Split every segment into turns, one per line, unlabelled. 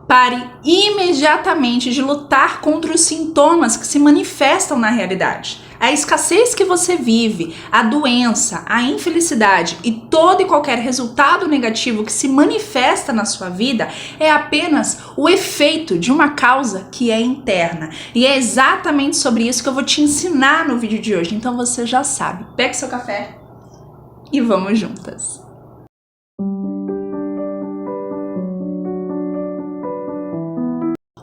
Pare imediatamente de lutar contra os sintomas que se manifestam na realidade. A escassez que você vive, a doença, a infelicidade e todo e qualquer resultado negativo que se manifesta na sua vida é apenas o efeito de uma causa que é interna. E é exatamente sobre isso que eu vou te ensinar no vídeo de hoje. Então você já sabe. Pegue seu café e vamos juntas.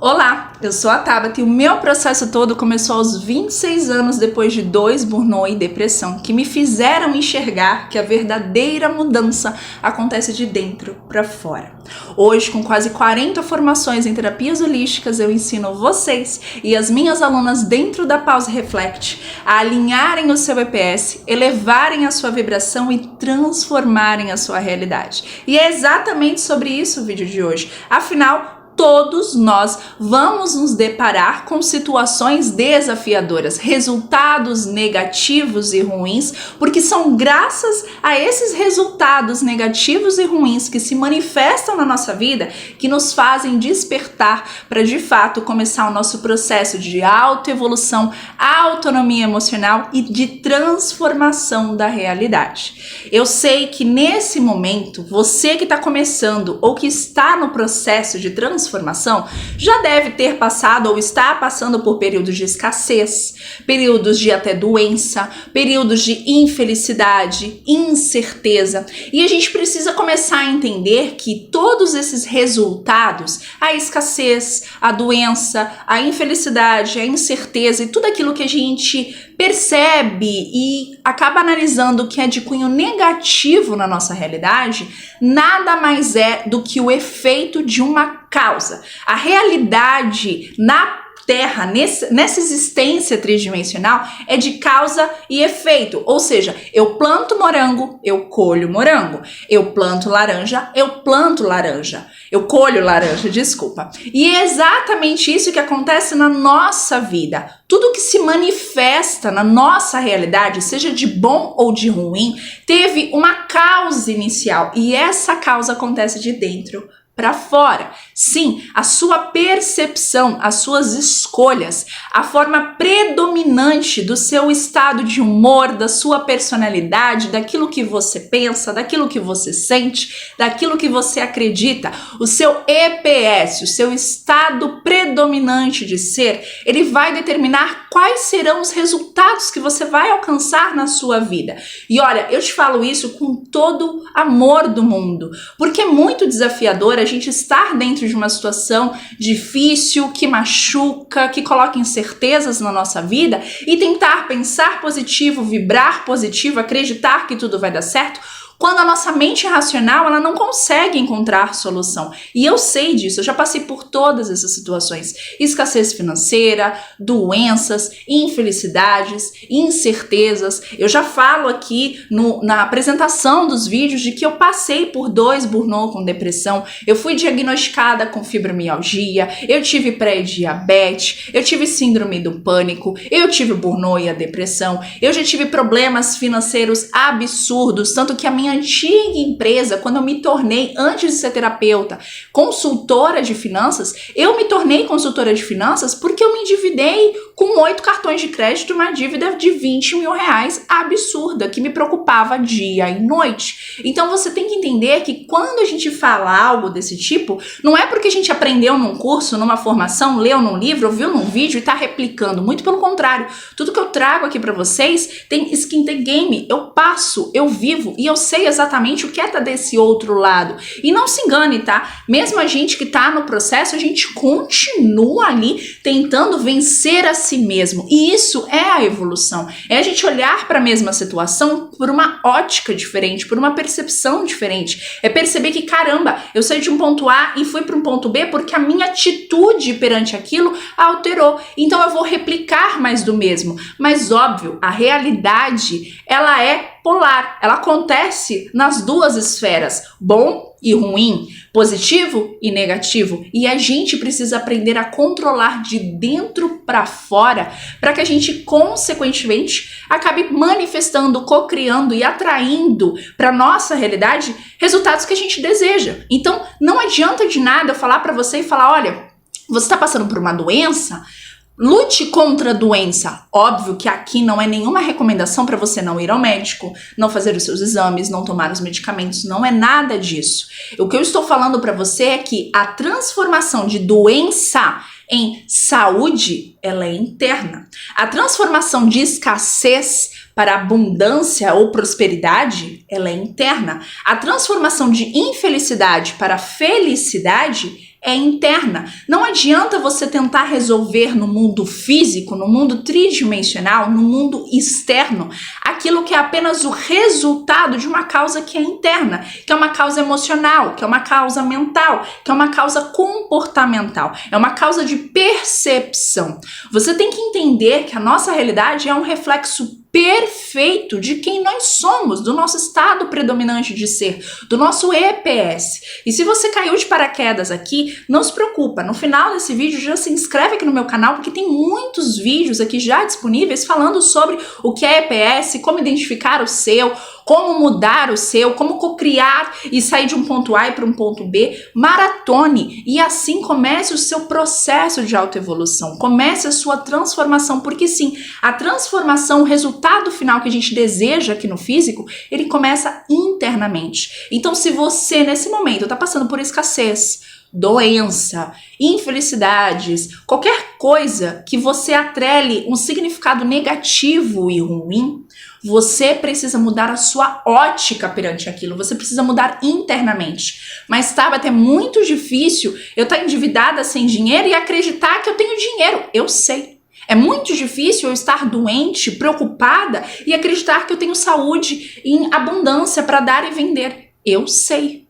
Olá, eu sou a Tabata e o meu processo todo começou aos 26 anos depois de 2 burnout e depressão que me fizeram enxergar que a verdadeira mudança acontece de dentro para fora. Hoje, com quase 40 formações em terapias holísticas, eu ensino vocês e as minhas alunas dentro da Pause Reflect a alinharem o seu EPS, elevarem a sua vibração e transformarem a sua realidade. E é exatamente sobre isso o vídeo de hoje. Afinal, todos nós vamos nos deparar com situações desafiadoras, resultados negativos e ruins, porque são graças a esses resultados negativos e ruins que se manifestam na nossa vida que nos fazem despertar para de fato começar o nosso processo de autoevolução, autonomia emocional e de transformação da realidade. Eu sei que nesse momento, você que está começando ou que está no processo de transformação já deve ter passado ou está passando por períodos de escassez, períodos de até doença, períodos de infelicidade, incerteza. E a gente precisa começar a entender que todos esses resultados, a escassez, a doença, a infelicidade, a incerteza e tudo aquilo que a gente percebe e acaba analisando que é de cunho negativo na nossa realidade, nada mais é do que o efeito de uma causa. A realidade na Terra, nessa existência tridimensional, é de causa e efeito. Ou seja, eu planto morango, eu colho morango. Eu planto laranja, eu planto laranja. Eu colho laranja, desculpa. E é exatamente isso que acontece na nossa vida. Tudo que se manifesta na nossa realidade, seja de bom ou de ruim, teve uma causa inicial. E essa causa acontece de dentro para fora. Sim, a sua percepção, as suas escolhas, a forma predominante do seu estado de humor, da sua personalidade, daquilo que você pensa, daquilo que você sente, daquilo que você acredita, o seu EPS, o seu estado predominante de ser, ele vai determinar quais serão os resultados que você vai alcançar na sua vida. E olha, eu te falo isso com todo amor do mundo, porque é muito desafiador a gente estar dentro de uma situação difícil, que machuca, que coloca incertezas na nossa vida e tentar pensar positivo, vibrar positivo, acreditar que tudo vai dar certo, quando a nossa mente racional ela não consegue encontrar solução. E eu sei disso, eu já passei por todas essas situações. Escassez financeira, doenças, infelicidades, incertezas. Eu já falo aqui na apresentação dos vídeos de que eu passei por 2 burnout com depressão, eu fui diagnosticada com fibromialgia, eu tive pré-diabetes, eu tive síndrome do pânico, eu tive o burnout e a depressão, eu já tive problemas financeiros absurdos, tanto que a minha antiga empresa, quando eu me tornei, antes de ser terapeuta, consultora de finanças, eu me tornei consultora de finanças porque eu me endividei com 8 cartões de crédito, uma dívida de 20 mil reais absurda, que me preocupava dia e noite. Então você tem que entender que quando a gente fala algo desse tipo, não é porque a gente aprendeu num curso, numa formação, leu num livro, viu num vídeo e tá replicando. Muito pelo contrário. Tudo que eu trago aqui pra vocês tem skin the game. Eu passo, eu vivo e eu sei exatamente o que é estar desse outro lado. E não se engane, tá? Mesmo a gente que tá no processo, a gente continua ali tentando vencer a si mesmo. E isso é a evolução. É a gente olhar para a mesma situação por uma ótica diferente, por uma percepção diferente. É perceber que, caramba, eu saí de um ponto A e fui para um ponto B porque a minha atitude perante aquilo alterou. Então eu vou replicar mais do mesmo. Mas óbvio, a realidade, ela é polar, ela acontece nas duas esferas, bom e ruim, positivo e negativo, e a gente precisa aprender a controlar de dentro para fora para que a gente consequentemente acabe manifestando, co-criando e atraindo para nossa realidade resultados que a gente deseja. Então não adianta de nada eu falar para você e falar, olha, você está passando por uma doença, lute contra a doença. Óbvio que aqui não é nenhuma recomendação para você não ir ao médico, não fazer os seus exames, não tomar os medicamentos, não é nada disso. O que eu estou falando para você é que a transformação de doença em saúde, ela é interna. A transformação de escassez para abundância ou prosperidade, ela é interna. A transformação de infelicidade para felicidade é interna. Não adianta você tentar resolver no mundo físico, no mundo tridimensional, no mundo externo, aquilo que é apenas o resultado de uma causa que é interna, que é uma causa emocional, que é uma causa mental, que é uma causa comportamental, é uma causa de percepção. Você tem que entender que a nossa realidade é um reflexo perfeito de quem nós somos, do nosso estado predominante de ser, do nosso EPS. E se você caiu de paraquedas aqui, não se preocupa, no final desse vídeo já se inscreve aqui no meu canal, porque tem muitos vídeos aqui já disponíveis falando sobre o que é EPS, como identificar o seu, como mudar o seu, como cocriar e sair de um ponto A para um ponto B. Maratone e assim comece o seu processo de autoevolução, comece a sua transformação, porque sim, a transformação, o resultado final que a gente deseja aqui no físico, ele começa internamente. Então, se você nesse momento está passando por escassez, doença, infelicidades, qualquer coisa que você atrele um significado negativo e ruim, você precisa mudar a sua ótica perante aquilo, você precisa mudar internamente. Mas estava até muito difícil eu estar endividada sem dinheiro e acreditar que eu tenho dinheiro. Eu sei. É muito difícil eu estar doente, preocupada e acreditar que eu tenho saúde em abundância para dar e vender. Eu sei.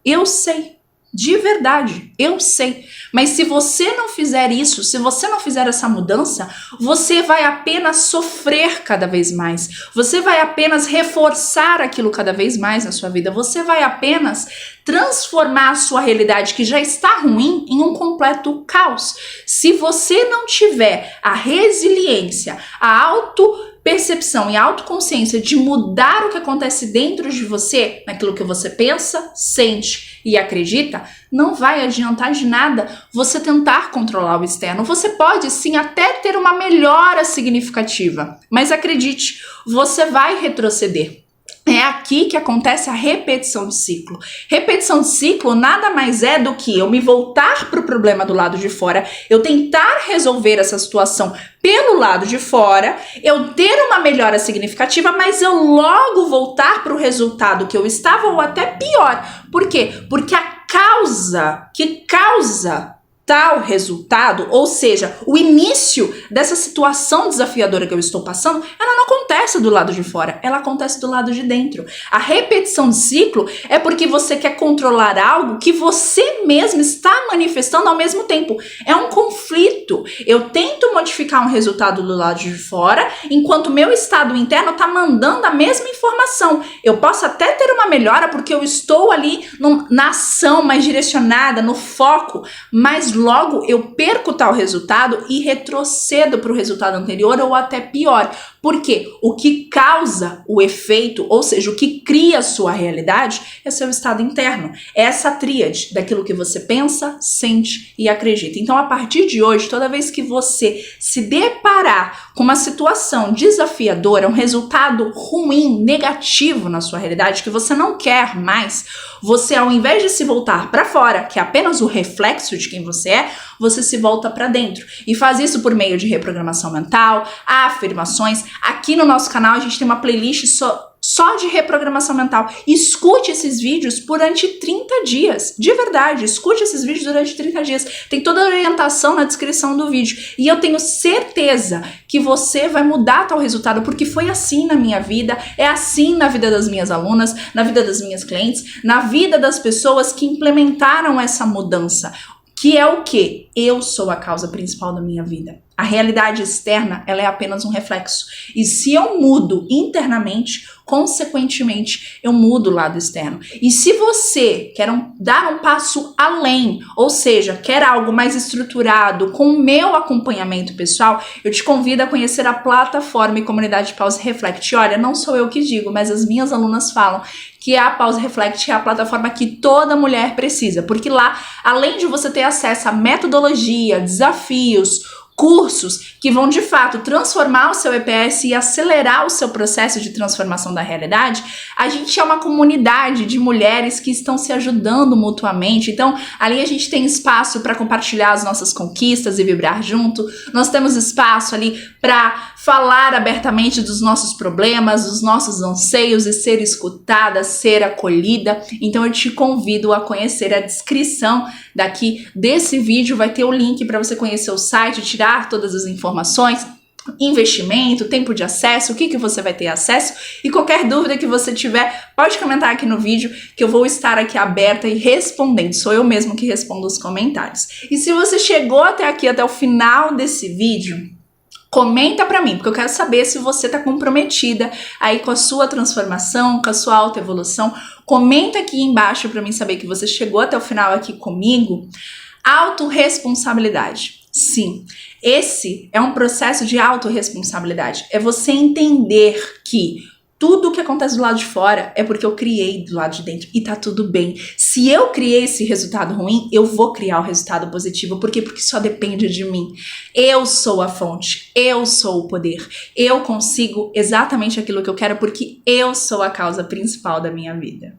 De verdade, eu sei. Mas se você não fizer isso, se você não fizer essa mudança, você vai apenas sofrer cada vez mais. Você vai apenas reforçar aquilo cada vez mais na sua vida. Você vai apenas transformar a sua realidade que já está ruim em um completo caos. Se você não tiver a resiliência, a autopercepção e a autoconsciência de mudar o que acontece dentro de você, naquilo que você pensa, sente e acredita, não vai adiantar de nada você tentar controlar o externo. Você pode sim até ter uma melhora significativa, mas acredite, você vai retroceder. É aqui que acontece a repetição de ciclo. Repetição de ciclo nada mais é do que eu me voltar para o problema do lado de fora, eu tentar resolver essa situação pelo lado de fora, eu ter uma melhora significativa, mas eu logo voltar para o resultado que eu estava ou até pior. Por quê? Porque a causa que causa tal resultado, ou seja, o início dessa situação desafiadora que eu estou passando, ela não acontece do lado de fora, ela acontece do lado de dentro. A repetição de ciclo é porque você quer controlar algo que você mesmo está manifestando ao mesmo tempo. É um conflito. Eu tento modificar um resultado do lado de fora, enquanto o meu estado interno está mandando a mesma informação. Eu posso até ter uma melhora porque eu estou ali na ação mais direcionada, no foco, mas logo eu perco tal resultado e retrocedo para o resultado anterior ou até pior. Porque o que causa o efeito, ou seja, o que cria a sua realidade, é seu estado interno. É essa tríade daquilo que você pensa, sente e acredita. Então, a partir de hoje, toda vez que você se deparar com uma situação desafiadora, um resultado ruim, negativo na sua realidade, que você não quer mais, você, ao invés de se voltar para fora, que é apenas o reflexo de quem você é, você se volta para dentro. E faz isso por meio de reprogramação mental, afirmações. Aqui no nosso canal a gente tem uma playlist só de reprogramação mental. Escute esses vídeos durante 30 dias. De verdade, escute esses vídeos durante 30 dias. Tem toda a orientação na descrição do vídeo. E eu tenho certeza que você vai mudar tal resultado, porque foi assim na minha vida, é assim na vida das minhas alunas, na vida das minhas clientes, na vida das pessoas que implementaram essa mudança. Que é o quê? Eu sou a causa principal da minha vida. A realidade externa, ela é apenas um reflexo. E se eu mudo internamente, consequentemente, eu mudo o lado externo. E se você quer dar um passo além, ou seja, quer algo mais estruturado, com o meu acompanhamento pessoal, eu te convido a conhecer a plataforma e comunidade Pause Reflect. Olha, não sou eu que digo, mas as minhas alunas falam que a Pause Reflect é a plataforma que toda mulher precisa, porque lá, além de você ter acesso a metodologia, desafios, cursos que vão de fato transformar o seu EPS e acelerar o seu processo de transformação da realidade, a gente é uma comunidade de mulheres que estão se ajudando mutuamente. Então, ali a gente tem espaço para compartilhar as nossas conquistas e vibrar junto. Nós temos espaço ali para falar abertamente dos nossos problemas, dos nossos anseios e ser escutada, ser acolhida. Então, eu te convido a conhecer a descrição daqui desse vídeo. Vai ter o link para você conhecer o site, tirar todas as informações, investimento, tempo de acesso, o que você vai ter acesso, e qualquer dúvida que você tiver, pode comentar aqui no vídeo que eu vou estar aqui aberta e respondendo. Sou eu mesmo que respondo os comentários. E se você chegou até aqui, até o final desse vídeo, comenta pra mim, porque eu quero saber se você tá comprometida aí com a sua transformação, com a sua autoevolução. Comenta aqui embaixo pra mim saber que você chegou até o final aqui comigo. Autorresponsabilidade. Sim, esse é um processo de autorresponsabilidade. É você entender que tudo o que acontece do lado de fora é porque eu criei do lado de dentro e tá tudo bem. Se eu criei esse resultado ruim, eu vou criar o resultado positivo. Por quê? Porque só depende de mim. Eu sou a fonte, eu sou o poder. Eu consigo exatamente aquilo que eu quero porque eu sou a causa principal da minha vida.